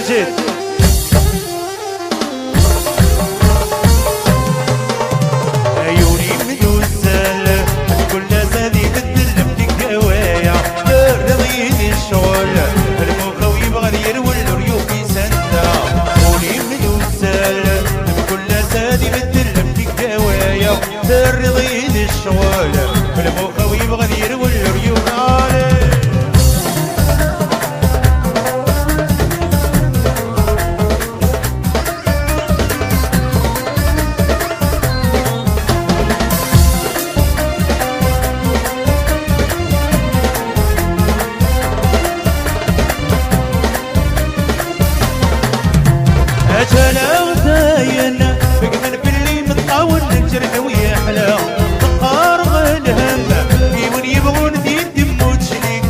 ماجد. عيوني مدوسل كل زادي بدل بدك هوايا رضيني الشغل المخ ويبغى يرول ريوبي سنة. عيوني مدوسل كل زادي بدل بدك هوايا رضيني الشغل المخ ويبغى يرول ريوبي. أجلا وزاين بقمن باللي متطاول الجرح ويحلى طقار غلهم في من يبغون دين دمو تشليك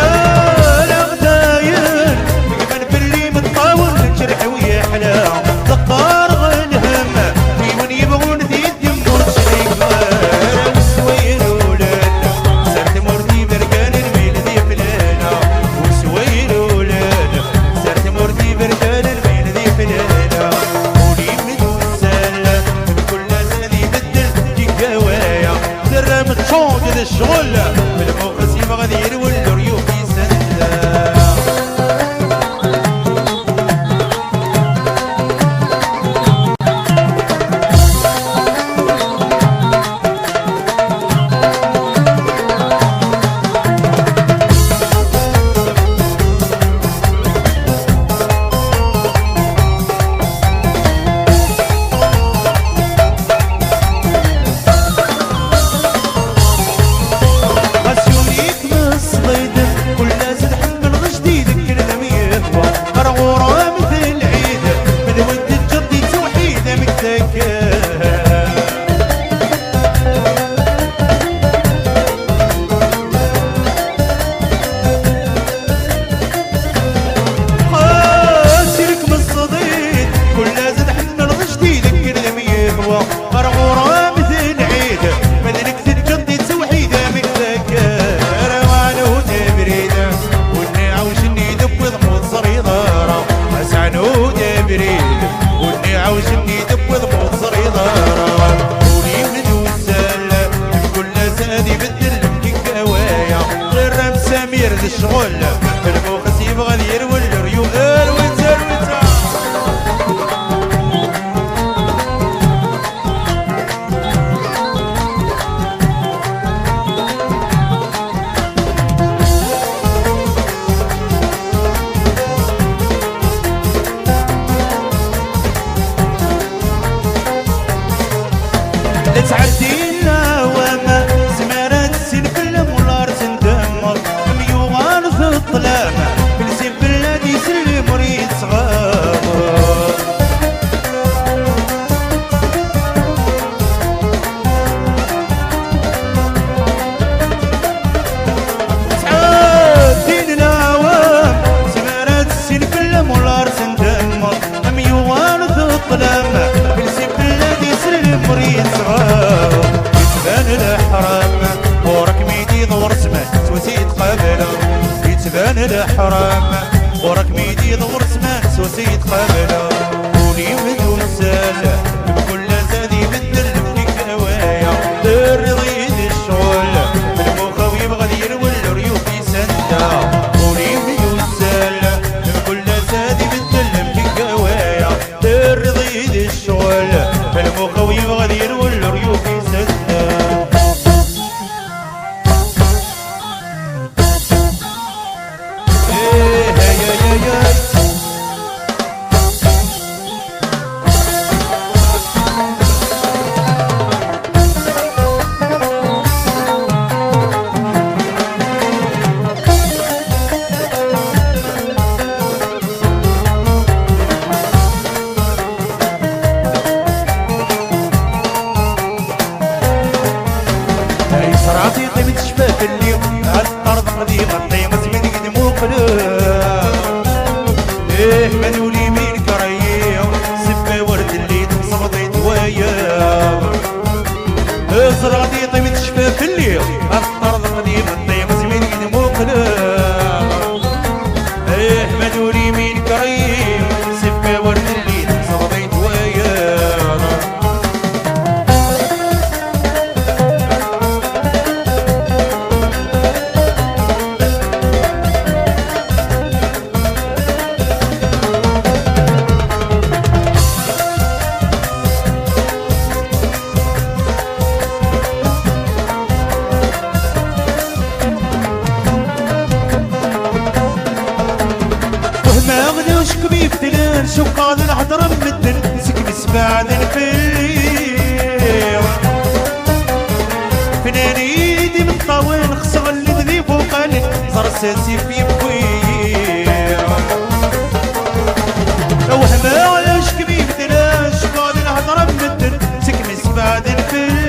أجلا وزاين بقمن باللي متطاول الجرح ويحلى طقار غلهم في من يبغون دين دمو تشليك الشغل بالموقس يبغى دير والريوح يسند. الشغل الموقس يبغى يرول الريوح الويتر ويتر. تعدي النوامة زمارات سين في المولار تندمر ميوغان في الظلامة بالسيف بلادي يسلم مريد صغار. تعدي النوام زمارات سين في المولار تندمر ميوغان في الظلامة بالسيف بلادي يسلم مريد صغار. يتبان الحرام ورك ميدي ضور سمان سوسيت قبله. يتبان الحرام ورك ميدي ضور سمان سوسيت قبله. قولي من وسال بكل زادي بدل بدك هوايا الرضيد الشغل بالمخ ويبغى يرول الريوح يسندا. قولي من وسال بكل زادي بدل بدك هوايا الرضيد الشغل بالمخ ويبغى يرول الريوح يسندا. بعد الفيل فناني دي من طاوين خصغ اللي ذي فوقاني صار ساسي في بوير وهما علاش كبير دلاش قاعد نهضر بمدن سكمس بعد الفيل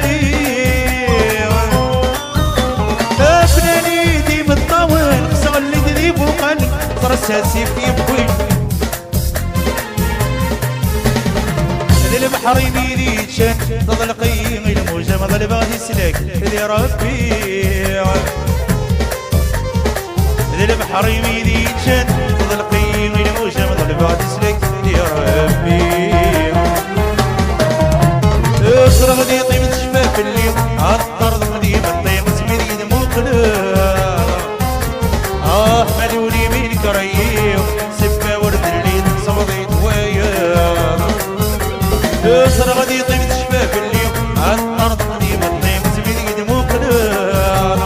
فناني دي من طاوين خصغ اللي ذي فوقاني صار ساسي في بوير البحر يميني تشان تضلقي الموجة ما ظل باغي يسلك يا ربي البحر يميني تشان تضلقي الموجة ما ظل باغي يسلك يا ربي اصرخ غدي طيب تشفى في الليل عالطرد غدي مطيب سمير يدمو القلب مالوني من كريم سبا ورد الليل صمدي دوايا يسر غادي يطيب تشفى في الليل عالطرد غادي مطيب سمير يدمو قلال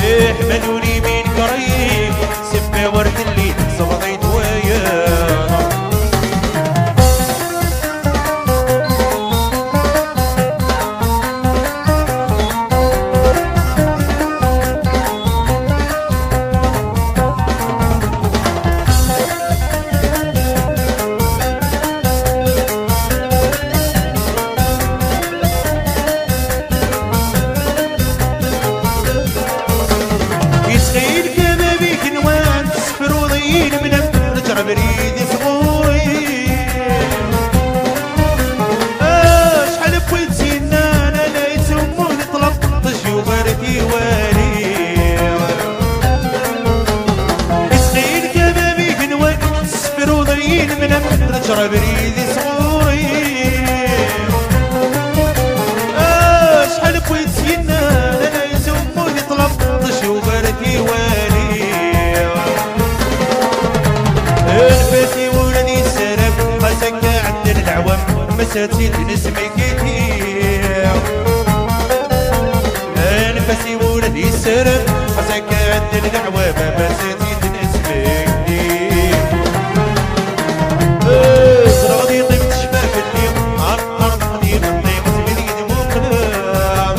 يحملوني من قريب سبا ورد الليل صمدي دوايا بريدي صغوري شحال بغيت سينا انا لا يسموني طلب طشي وغيرتي والي يسقي الكبابي كنوان السفر وضيين من رجع بريدي صغوري شحال بغيت سينا انا لا يسموني طلب طشي وغيرتي والي نفسي ولدي السلام خاصك عند العوام مساتي نسمي كتير نفسي ولدي السلام خاصك عند العوام مساتي نسمي كتير غادي يطيب تشفى في الليل عالطرد غادي يطيب سمير يدمو قلام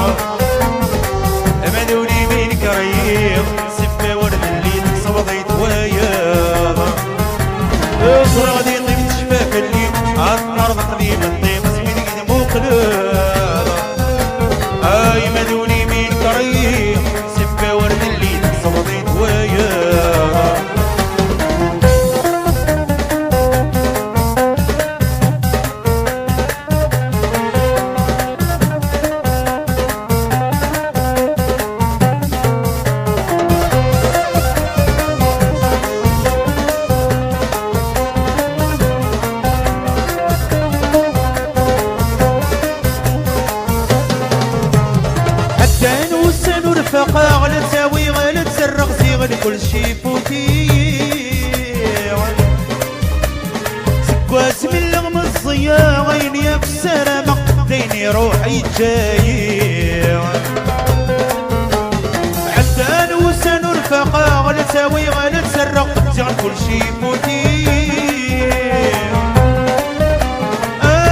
مالوني من كريم سبا ورد الليل صوضي دوايا غادي يطيب تشفى في الليل عالطرد قديم الطيب سمير يدمو قلال مالوني من كريم سبا ورد الليل صوضي دوايا رفقا غلا تساوي غلا تسرق زيغل كل شي فوتي سكواس من لغم الضيا غيني في السلامة ديني روحي جاي عدان وسان رفقا غلا تساوي غلا تسرق زيغل كل شي فوتي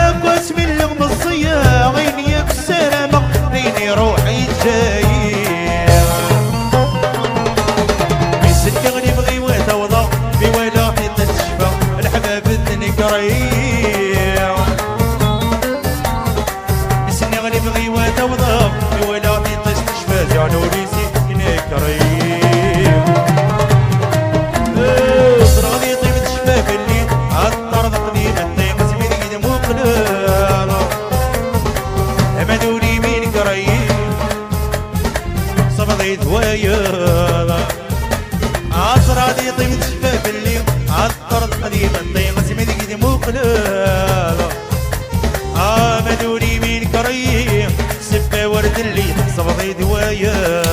سكواس من لغم الضيا غيني في السلامة ديني روحي جاي بسني غلي بغي وتوضب بولاتي تستشفى زعلو ريسي هنا كريم غادي يطيب تشفى في الليل عالطرد قديم الطيب سمير يدمو قلال مالوني من كريم صبغي دوايا غادي يطيب تشفى في الليل عالطرد قديم الطيب سمير يدمو قلال مالوني من كريم سبا ورد الليل صبغي دوايا